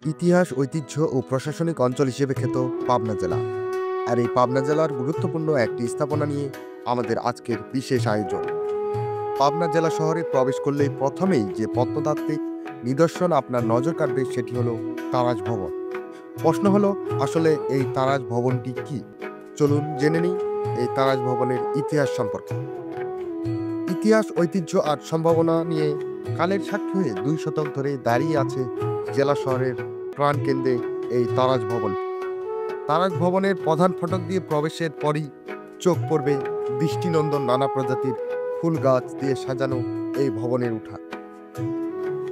ইতিহাস, ঐতিহ্য ও প্রশাসনিক অঞ্চল হিসেবে খ্যাত পাবনা জেলা। আর এই পাবনা জেলার গুরুত্বপূর্ণ একটি স্থাপনা নিয়ে আমাদের আজকের বিশেষ আয়োজন। পাবনা জেলা শহরে প্রবেশ করলেই প্রথমেই যে প্রত্নতাত্ত্বিক নিদর্শন আপনার নজর কাড়বে সেটি হলো তারাজ ভবন। প্রশ্ন হলো, আসলে এই তারাজ ভবনটি কি? চলুন জেনে নিই এই তারাজ ভবনের ইতিহাস সম্পর্কে। ইতিহাস, ঐতিহ্য আর সম্ভাবনা নিয়ে কালের সাক্ষী হয়ে 2 শতক ধরে দাঁড়িয়ে আছে জেলা শহরের প্রাণকেন্দ্রে এই তারাজ ভবন। তারাজ ভবনের প্রধান ফটক দিয়ে প্রবেশের পরই চোখ পড়বে দৃষ্টিনন্দন নানা প্রজাতির ফুল গাছ দিয়ে সাজানো এই ভবনের উঠান।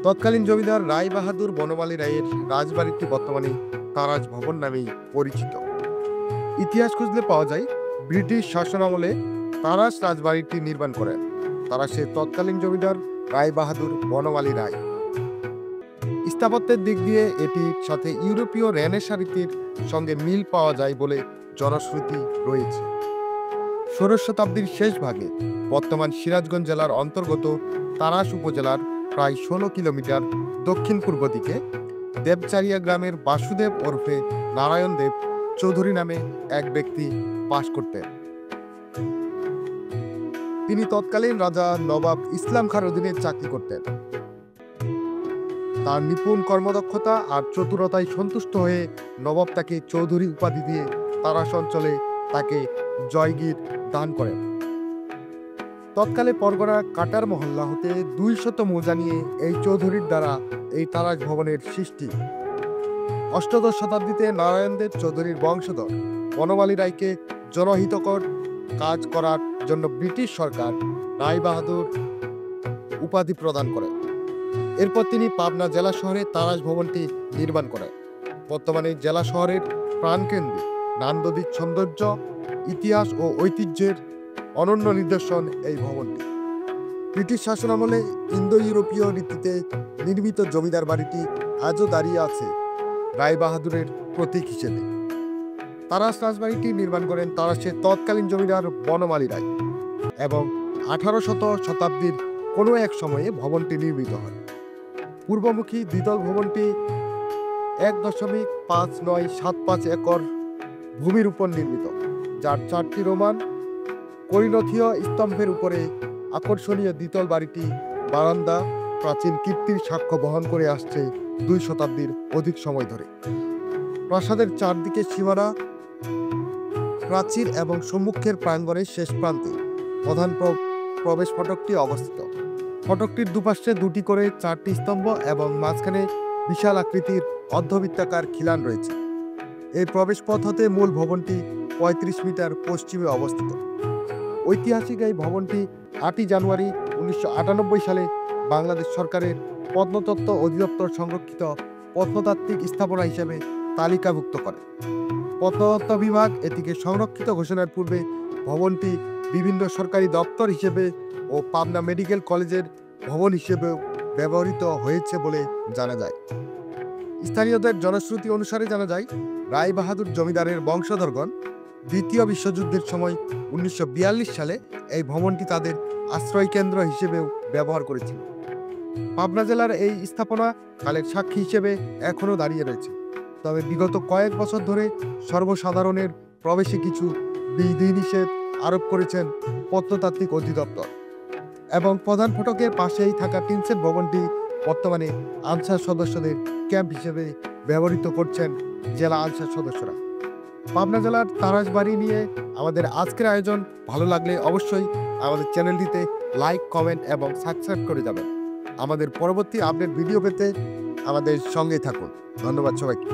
তৎকালীন জমিদার রায় বাহাদুর বনমালী রায়ের রাজবাড়িটি বর্তমানে তারাজ ভবন নামেই পরিচিত। ইতিহাস খুঁজলে পাওয়া যায়, ব্রিটিশ শাসনামলে তারাজ রাজবাড়িটি নির্মাণ করেন তারাশের তৎকালীন জমিদার রায় বাহাদুর বনমালী রায়। স্থাপত্যের দিক দিয়ে এটির সাথে ইউরোপীয় রেনেসাঁ রীতির সঙ্গে মিল পাওয়া যায় বলে জনশ্রুতি রয়েছে। 16 শতাব্দীর শেষ ভাগে বর্তমান সিরাজগঞ্জ জেলার অন্তর্গত তারাশ উপজেলার প্রায় 16 কিলোমিটার দক্ষিণ পূর্ব দিকে দেবচারিয়া গ্রামের বাসুদেব ওরফে নারায়ণ দেব চৌধুরী নামে এক ব্যক্তি বাস করতেন। তিনি তৎকালীন রাজা নবাব ইসলাম খাঁর অধীনে চাকরি করতেন। তার নিপুণ কর্মদক্ষতা আর চতুরতায় সন্তুষ্ট হয়ে নবাব তাকে চৌধুরী উপাধি দিয়ে তারাশ অঞ্চলে তাকে জয়গীর দান করেন। তৎকালে পরগনা কাটার মহল্লা হতে 200 মৌজা নিয়ে এই চৌধুরীর দ্বারা এই তারাশ ভবনের সৃষ্টি। অষ্টাদশ শতাব্দীতে নারায়ণ দেব চৌধুরীর বংশধর বনমালী রায়কে জনহিতকর কাজ করার জন্য ব্রিটিশ সরকার রায় বাহাদুর উপাধি প্রদান করে। এরপর তিনি পাবনা জেলা শহরে তারাশ ভবনটি নির্মাণ করেন। বর্তমানে জেলা শহরের প্রাণকেন্দ্রে নান্দনিক সৌন্দর্য, ইতিহাস ও ঐতিহ্যের অনন্য নিদর্শন এই ভবনটি। ব্রিটিশ শাসনামলে ইন্দো ইউরোপীয় রীতিতে নির্মিত জমিদার বাড়িটি আজও দাঁড়িয়ে আছে রায় বাহাদুরের প্রতীক হিসেবে। তারাশ রাজবাড়িটি নির্মাণ করেন তারাশের তৎকালীন জমিদার বনমালী রায় এবং 18শত শতাব্দীর কোনো এক সময়ে ভবনটি নির্মিত হয়। পূর্বমুখী দ্বিতল ভবনটি 1.5975 একর ভূমির উপর নির্মিত, যার 4টি রোমান পরিণতীয় স্তম্ভের উপরে আকর্ষণীয় দ্বিতল বাড়িটি বারান্দা প্রাচীন কীর্তির সাক্ষ্য বহন করে আসছে 2 শতাব্দীর অধিক সময় ধরে। প্রাসাদের চারদিকে সীমানা প্রাচীর এবং সম্মুখের প্রাঙ্গণের শেষ প্রান্তে প্রধান প্রবেশ ফটকটি অবস্থিত। ফটকটির দুপাশে 2টি করে 4টি স্তম্ভ এবং মাঝখানে বিশাল আকৃতির অর্ধবৃত্তাকার খিলান রয়েছে। এই প্রবেশ পথ হতে মূল ভবনটি 35 মিটার পশ্চিমে অবস্থিত। ঐতিহাসিক এই ভবনটি 8ই জানুয়ারি 1998 সালে বাংলাদেশ সরকারের প্রত্নতত্ত্ব অধিদপ্তর সংরক্ষিত প্রত্নতাত্ত্বিক স্থাপনা হিসেবে তালিকাভুক্ত করে। প্রত্নতত্ত্ব বিভাগ এটিকে সংরক্ষিত ঘোষণার পূর্বে ভবনটি বিভিন্ন সরকারি দপ্তর হিসেবে ও পাবনা মেডিকেল কলেজের ভবন হিসেবেও ব্যবহৃত হয়েছে বলে জানা যায়। স্থানীয়দের জনশ্রুতি অনুসারে জানা যায়, রায় বাহাদুর জমিদারের বংশধরগণ দ্বিতীয় বিশ্বযুদ্ধের সময় 1942 সালে এই ভবনটি তাদের আশ্রয়কেন্দ্র হিসেবেও ব্যবহার করেছিল। পাবনা জেলার এই স্থাপনা কালের সাক্ষী হিসেবে এখনও দাঁড়িয়ে রয়েছে। তবে বিগত কয়েক বছর ধরে সর্বসাধারণের প্রবেশে কিছু বিধিনিষেধ আরোপ করেছেন প্রত্নতাত্ত্বিক অধিদপ্তর এবং প্রধান ফটকের পাশেই থাকা টিনসেট ভবনটি বর্তমানে আনসার সদস্যদের ক্যাম্প হিসেবে ব্যবহৃত করছেন জেলা আনসার সদস্যরা। পাবনা জেলার তারাশ বাড়ি নিয়ে আমাদের আজকের আয়োজন ভালো লাগলে অবশ্যই আমাদের চ্যানেলটিতে লাইক, কমেন্ট এবং সাবস্ক্রাইব করে যাবেন। আমাদের পরবর্তী আপডেট ভিডিও পেতে আমাদের সঙ্গেই থাকুন। ধন্যবাদ সবাইকে।